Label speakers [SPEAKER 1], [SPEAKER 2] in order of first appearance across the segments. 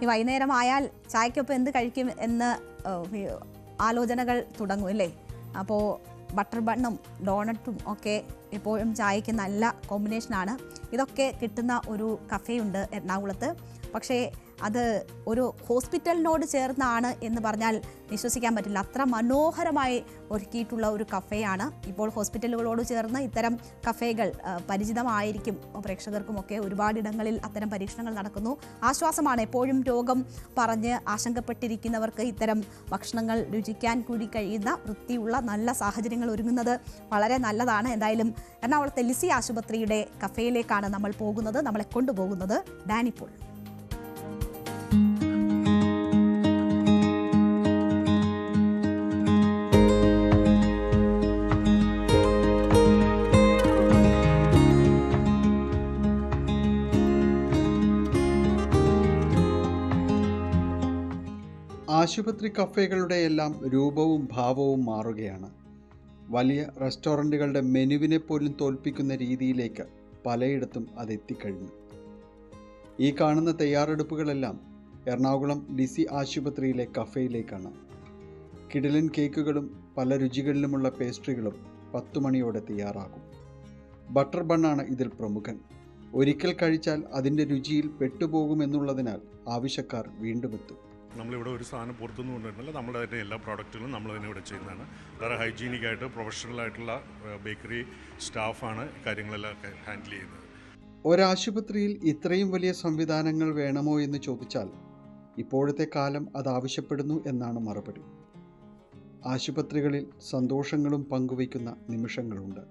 [SPEAKER 1] ഈ വൈകുന്നേരമായാൽ ചായക്കൊപ്പം എന്ത് കഴിക്കും എന്ന് ആലോചനകൾ തുടങ്ങും അല്ലേ. അപ്പോൾ ബട്ടർ ബണ്ണും ഡോണറ്റും ഒക്കെ എപ്പോഴും ചായക്ക് നല്ല കോമ്പിനേഷനാണ്. ഇതൊക്കെ കിട്ടുന്ന ഒരു കഫേയുണ്ട് എറണാകുളത്ത്. പക്ഷേ അത് ഒരു ഹോസ്പിറ്റലിനോട് ചേർന്നാണ് എന്ന് പറഞ്ഞാൽ വിശ്വസിക്കാൻ പറ്റില്ല. അത്ര മനോഹരമായി ഒരുക്കിയിട്ടുള്ള ഒരു കഫേയാണ്. ഇപ്പോൾ ഹോസ്പിറ്റലുകളോട് ചേർന്ന് ഇത്തരം കഫേകൾ പരിചിതമായിരിക്കും പ്രേക്ഷകർക്കുമൊക്കെ. ഒരുപാടിടങ്ങളിൽ അത്തരം പരീക്ഷണങ്ങൾ നടക്കുന്നു. ആശ്വാസമാണ്. എപ്പോഴും രോഗം പറഞ്ഞ് ആശങ്കപ്പെട്ടിരിക്കുന്നവർക്ക് ഇത്തരം ഭക്ഷണങ്ങൾ രുചിക്കാൻ കൂടി കഴിയുന്ന വൃത്തിയുള്ള നല്ല സാഹചര്യങ്ങൾ ഒരുങ്ങുന്നത് വളരെ നല്ലതാണ്. എന്തായാലും എറണാകുളത്തെ ലിസി ആശുപത്രിയുടെ കഫേയിലേക്കാണ് നമ്മൾ പോകുന്നത്. നമ്മളെ കൊണ്ടുപോകുന്നത് ഡാനി പോൾ.
[SPEAKER 2] ആശുപത്രി കഫേകളുടെ എല്ലാം രൂപവും ഭാവവും മാറുകയാണ്. വലിയ റെസ്റ്റോറൻറ്റുകളുടെ മെനുവിനെ പോലും തോൽപ്പിക്കുന്ന രീതിയിലേക്ക് പലയിടത്തും അതെത്തിക്കഴിഞ്ഞു. ഈ കാണുന്ന തയ്യാറെടുപ്പുകളെല്ലാം എറണാകുളം ലിസി ആശുപത്രിയിലെ കഫേയിലേക്കാണ്. കിടിലൻ കേക്കുകളും പല രുചികളിലുമുള്ള പേസ്ട്രികളും 10 മണിയോടെ തയ്യാറാകും. ബട്ടർ ബണ്ണാണ് ഇതിൽ പ്രമുഖൻ. ഒരിക്കൽ കഴിച്ചാൽ അതിൻ്റെ രുചിയിൽ പെട്ടുപോകുമെന്നുള്ളതിനാൽ ആവശ്യക്കാർ വീണ്ടും എത്തും.
[SPEAKER 3] നമ്മളിവിടെ ഒരു സാധനം പുറത്തുനിന്ന് കൊണ്ടുവരുന്നില്ല. നമ്മുടെ തന്നെ എല്ലാ പ്രോഡക്റ്റുകളും നമ്മൾ തന്നെ ഇവിടെ ചെയ്യുന്നതാണ്. വളരെ ഹൈജീനിക്കായിട്ട് പ്രൊഫഷണലായിട്ടുള്ള ബേക്കറി സ്റ്റാഫാണ് കാര്യങ്ങളെല്ലാം ഹാൻഡിൽ ചെയ്യുന്നത്.
[SPEAKER 2] ഒരാശുപത്രിയിൽ ഇത്രയും വലിയ സംവിധാനങ്ങൾ വേണമോ എന്ന് ചോദിച്ചാൽ ഇപ്പോഴത്തെ കാലം അത് ആവശ്യപ്പെടുന്നു എന്നാണ് മറുപടി. ആശുപത്രികളിൽ സന്തോഷങ്ങളും പങ്കുവയ്ക്കുന്ന നിമിഷങ്ങളുണ്ട്.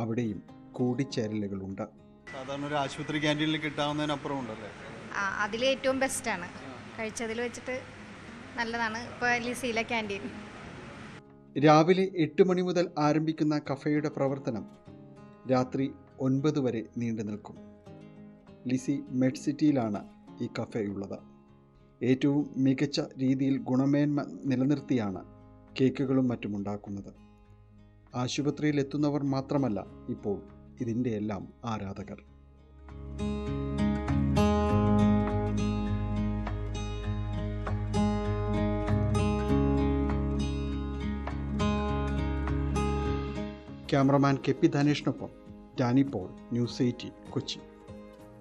[SPEAKER 2] അവിടെയും കൂടിച്ചേരലുകളുണ്ട്.
[SPEAKER 4] സാധാരണ ഒരു ആശുപത്രി ക്യാൻറ്റീനിൽ കിട്ടാവുന്നതിനപ്പുറം ഉണ്ടല്ലേ?
[SPEAKER 5] അതിലേറ്റവും ബെസ്റ്റാണ്. കഴിച്ചതിൽ വെച്ചിട്ട് നല്ലതാണ് ഇപ്പോൾ ലിസിയിലെ ക്യാൻറ്റീൻ.
[SPEAKER 2] രാവിലെ 8 മണി മുതൽ ആരംഭിക്കുന്ന കഫേയുടെ പ്രവർത്തനം രാത്രി 9 വരെ നീണ്ടു നിൽക്കും. ലിസി മെഡ് സിറ്റിയിലാണ് ഈ കഫേയുള്ളത്. ഏറ്റവും മികച്ച രീതിയിൽ ഗുണമേന്മ നിലനിർത്തിയാണ് കേക്കുകളും മറ്റും ഉണ്ടാക്കുന്നത്. ആശുപത്രിയിൽ എത്തുന്നവർ മാത്രമല്ല ഇപ്പോൾ ഇതിൻ്റെ എല്ലാം ആരാധകർ. ക്യാമറമാൻ കെ പി ധനേഷിനൊപ്പം ഡാനി പോൾ, ന്യൂസ് 18 കൊച്ചി.